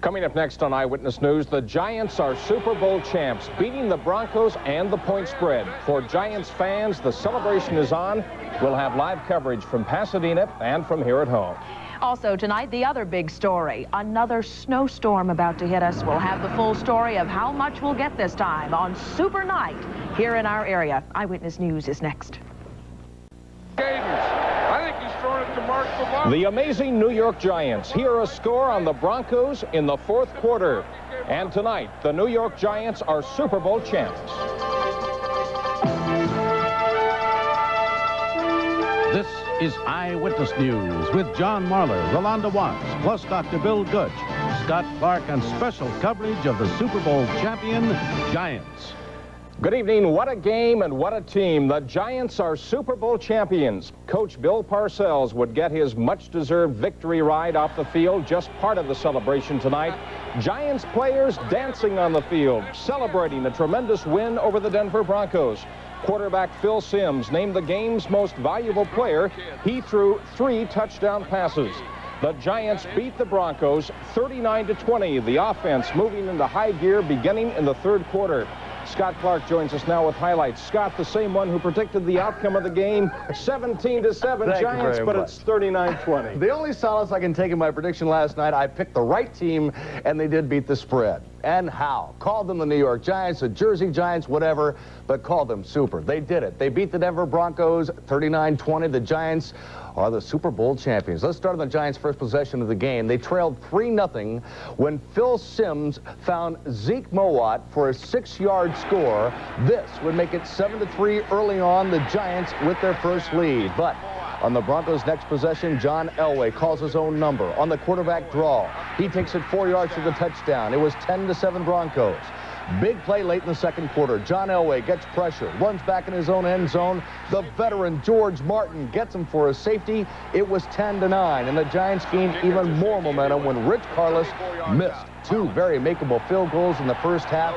Coming up next on Eyewitness News, the Giants are Super Bowl champs, beating the Broncos and the point spread. For Giants fans, the celebration is on. We'll have live coverage from Pasadena and from here at home. Also tonight, the other big story, another snowstorm about to hit us. We'll have the full story of how much we'll get this time on Super Night here in our area. Eyewitness News is next. The amazing New York Giants hear a score on the Broncos in the fourth quarter. And tonight, the New York Giants are Super Bowl champs. This is Eyewitness News with John Marler, Rolanda Watts, plus Dr. Bill Gooch, Scott Clark, and special coverage of the Super Bowl champion Giants. Good evening. What a game and what a team. The Giants are Super Bowl champions. Coach Bill Parcells would get his much-deserved victory ride off the field, just part of the celebration tonight. Giants players dancing on the field, celebrating a tremendous win over the Denver Broncos. Quarterback Phil Simms named the game's most valuable player. He threw 3 touchdown passes. The Giants beat the Broncos 39-20. The offense moving into high gear beginning in the third quarter. Scott Clark joins us now with highlights. Scott, the same one who predicted the outcome of the game, 17-7 Giants, but it's 39-20. The only solace I can take in my prediction last night, I picked the right team, and they did beat the spread. And how? Called them the New York Giants, the Jersey Giants, whatever, but called them super. They did it. They beat the Denver Broncos 39-20. The Giants are the Super Bowl champions. Let's start on the Giants' first possession of the game. They trailed 3-0 when Phil Simms found Zeke Mowat for a 6-yard score. This would make it 7-3 early on, the Giants with their first lead. But on the Broncos' next possession, John Elway calls his own number. On the quarterback draw, he takes it 4 yards to the touchdown. It was 10-7 Broncos. Big play late in the second quarter. John Elway gets pressure, runs back in his own end zone. The veteran George Martin gets him for a safety. It was 10-9, and the Giants gained even more momentum when Rich Carlos missed 2 very makeable field goals in the first half,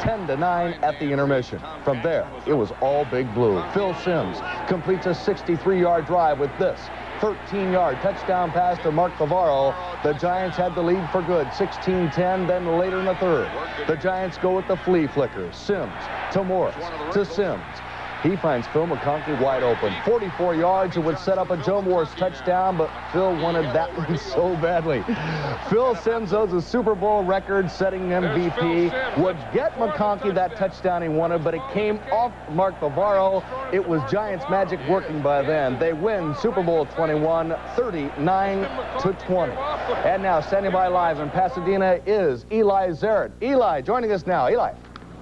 10-9 at the intermission. From there, it was all Big Blue. Phil Simms completes a 63-yard drive with this 13-yard touchdown pass to Mark Bavaro. The Giants had the lead for good, 16-10, then later in the third. The Giants go with the flea flicker. Simms to Morris to Simms. He finds Phil McConkey wide open. 44 yards. It would set up a Joe Morris touchdown, but Phil wanted that one so badly. Phil Simms owes a Super Bowl record-setting MVP. Would get McConkey that touchdown he wanted, but it came off Mark Bavaro. It was Giants magic working by then. They win Super Bowl 21, 39-20. And now standing by live in Pasadena is Eli Zaret. Eli joining us now. Eli.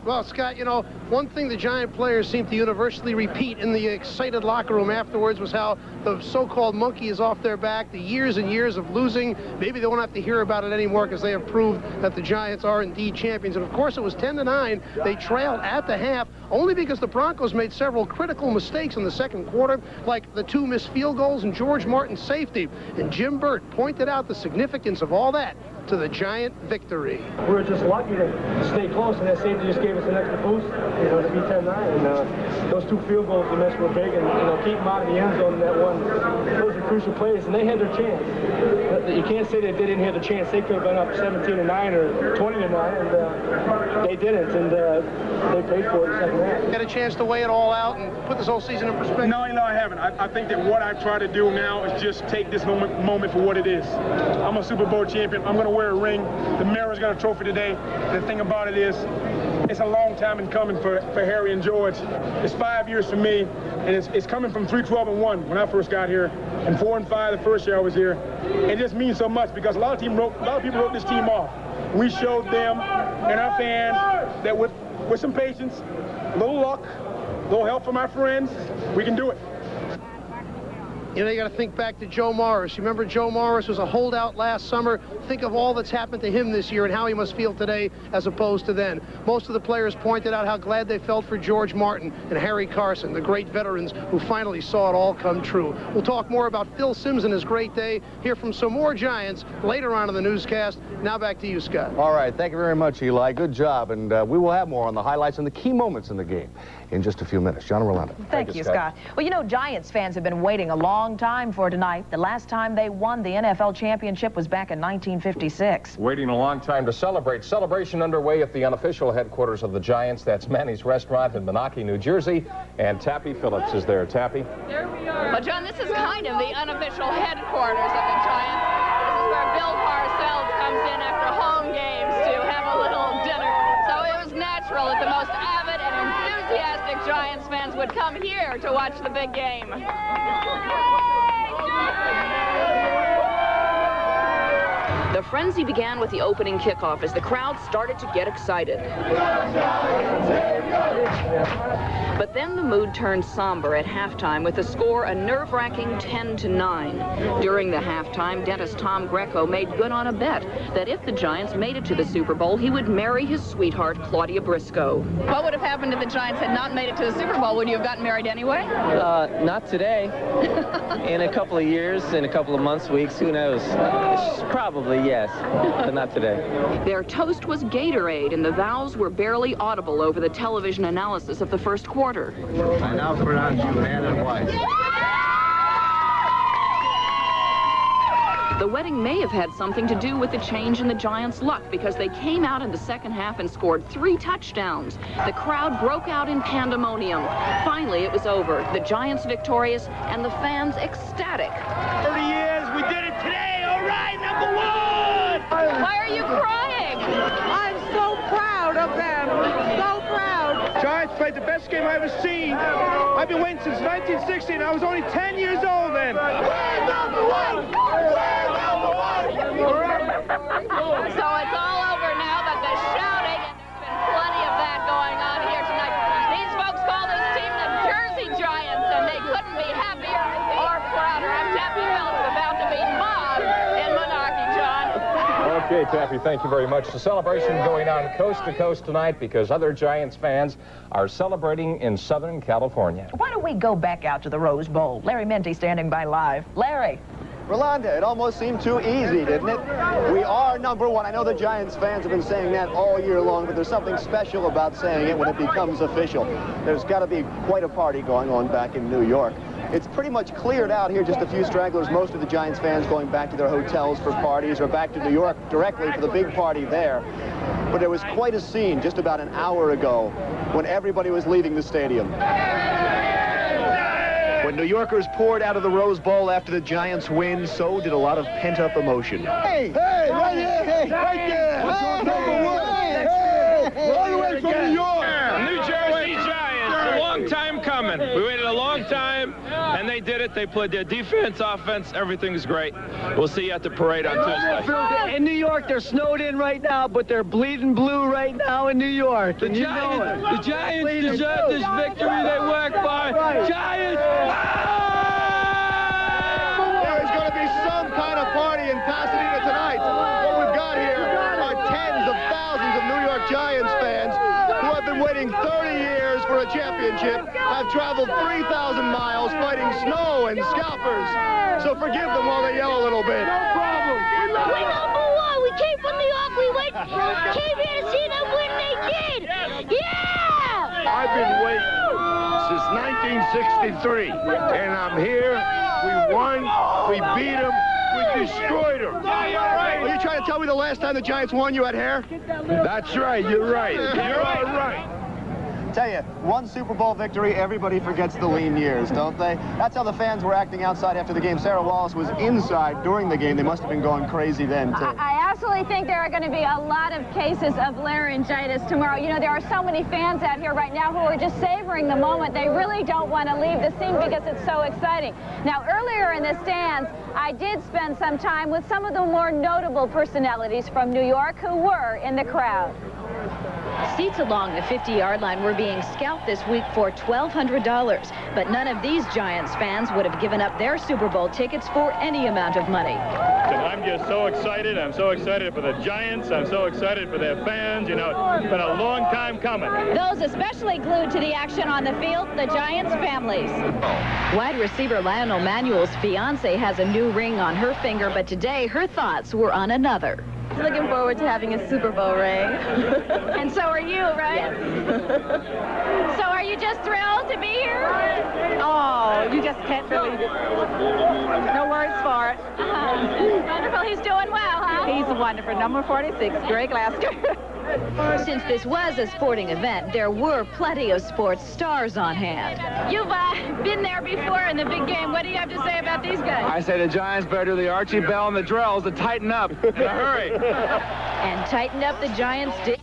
Well, Scott, you know, one thing the Giant players seem to universally repeat in the excited locker room afterwards was how the so-called monkey is off their back, the years and years of losing. Maybe they won't have to hear about it anymore because they have proved that the Giants are indeed champions. And, of course, it was 10-9. They trailed at the half only because the Broncos made several critical mistakes in the second quarter, like the 2 missed field goals and George Martin's safety. And Jim Burt pointed out the significance of all that to the Giant victory. We were just lucky to stay close, and that safety just gave us an extra boost, you know, to be 10-9. And those 2 field goals we missed were big, and you know, keep them out of the end zone in that one. Those are crucial plays, and they had their chance. You can't say that they didn't have the chance. They could have been up 17-9 or 20-9, and they didn't, and they paid for it in the second half. Had a chance to weigh it all out and put this whole season in perspective? No, you know, I haven't. I think that what I try to do now is just take this moment for what it is. I'm a Super Bowl champion. I'm going to wear a ring. The Mariners got a trophy today. The thing about it is, it's a long time in coming for Harry and George. It's 5 years for me, and it's coming from 3-12-1 when I first got here, and 4-5 the first year I was here. It just means so much because a lot of people wrote this team off. We showed them and our fans that with some patience, a little luck, a little help from our friends, we can do it. You know, you got to think back to Joe Morris. You remember Joe Morris was a holdout last summer. Think of all that's happened to him this year and how he must feel today as opposed to then. Most of the players pointed out how glad they felt for George Martin and Harry Carson, the great veterans who finally saw it all come true. We'll talk more about Phil Simms and his great day, hear from some more Giants later on in the newscast. Now back to you, Scott. All right, thank you very much, Eli. Good job, and we will have more on the highlights and the key moments in the game in just a few minutes. John Rolanda. Thank you, Scott. Well, you know, Giants fans have been waiting a long long time for tonight. The last time they won the NFL championship was back in 1956. Waiting a long time to celebrate. Celebration underway at the unofficial headquarters of the Giants. That's Manny's Restaurant in Moonachie, New Jersey. And Tappy Phillips is there. Tappy? There we are. Well, John, this is kind of the unofficial headquarters of the Giants. This is where Bill Parcells comes in after home games to have a little dinner. So it was natural that the most avid and enthusiastic Giants fans would come here to watch the big game. The frenzy began with the opening kickoff as the crowd started to get excited. But then the mood turned somber at halftime with the score a nerve-wracking 10-9. During the halftime, dentist Tom Greco made good on a bet that if the Giants made it to the Super Bowl, he would marry his sweetheart, Claudia Briscoe. What would have happened if the Giants had not made it to the Super Bowl? Would you have gotten married anyway? Not today. In a couple of years, in a couple of months, weeks, who knows? Probably, yes, but not today. Their toast was Gatorade, and the vows were barely audible over the television analysis of the first quarter. I now pronounce you man and wife. The wedding may have had something to do with the change in the Giants' luck because they came out in the second half and scored 3 touchdowns. The crowd broke out in pandemonium. Finally, it was over. The Giants victorious and the fans ecstatic. 30 years, we did it today. All right, #1. Why are you crying? I'm so proud of them. So proud. Giants played the best game I've ever seen. I've been waiting since 1960, and I was only 10 years old then. We're #1. We're #1. So it's all over now, but the shouting, and there's been plenty of that going on here tonight. These folks call this team the Jersey Giants, and they couldn't be happier or prouder. I'm Tappy Phillips, about to meet Bob in Moonachie, John. Okay, Tappy, thank you very much. The celebration going on coast to coast tonight because other Giants fans are celebrating in Southern California. Why don't we go back out to the Rose Bowl? Larry Minty standing by live. Larry. Rolanda, it almost seemed too easy, didn't it? We are #1. I know the Giants fans have been saying that all year long, but there's something special about saying it when it becomes official. There's got to be quite a party going on back in New York. It's pretty much cleared out here, just a few stragglers, most of the Giants fans going back to their hotels for parties or back to New York directly for the big party there. But there was quite a scene just about an hour ago when everybody was leaving the stadium. When New Yorkers poured out of the Rose Bowl after the Giants win, so did a lot of pent-up emotion. Hey, right here, hey, right there. Hey, all the way from New York. New Jersey Giants, a long time coming. We waited a long time, and they did it. They played their defense, offense, everything's great. We'll see you at the parade on Tuesday. In New York, they're snowed in right now, but they're bleeding blue right now in New York. The Giants deserve this victory. They work for Giants. There's going to be some kind of party in Pasadena tonight. What we've got here are tens of thousands of New York Giants fans who have been waiting 30 years for a championship, have traveled 3,000 miles fighting snow and scalpers. So forgive them while they yell a little bit. No problem. We're #1. We came from New York. We came here to see them when they did. Yeah! I've been waiting since 1963, and I'm here. We won. We beat them. We destroyed them. Are you trying to tell me the last time the Giants won you had hair? That's right. You're right. You're all right. Tell you, one Super Bowl victory, everybody forgets the lean years, don't they? That's how the fans were acting outside after the game. Sarah Wallace was inside during the game. They must have been going crazy then, too. I absolutely think there are going to be a lot of cases of laryngitis tomorrow. You know, there are so many fans out here right now who are just savoring the moment. They really don't want to leave the scene because it's so exciting. Now, earlier in the stands, I did spend some time with some of the more notable personalities from New York who were in the crowd. Seats along the 50-yard line were being scalped this week for $1,200, but none of these Giants fans would have given up their Super Bowl tickets for any amount of money. I'm just so excited. I'm so excited for the Giants. I'm so excited for their fans. You know, it's been a long time coming. Those especially glued to the action on the field, the Giants families. Wide receiver Lionel Manuel's fiance has a new ring on her finger, but today her thoughts were on another. looking forward to having a Super Bowl ring. And so are you, right? So are you just thrilled to be here? Oh, you just can't believe it. No words for it. Wonderful. He's doing well, huh? He's wonderful. Number 46, Greg Lasker. Since this was a sporting event, there were plenty of sports stars on hand. You've been there before in the big game. What do you have to say about these guys? I say the Giants better do the Archie Bell and the Drells to tighten up in a hurry. And tighten up the Giants did.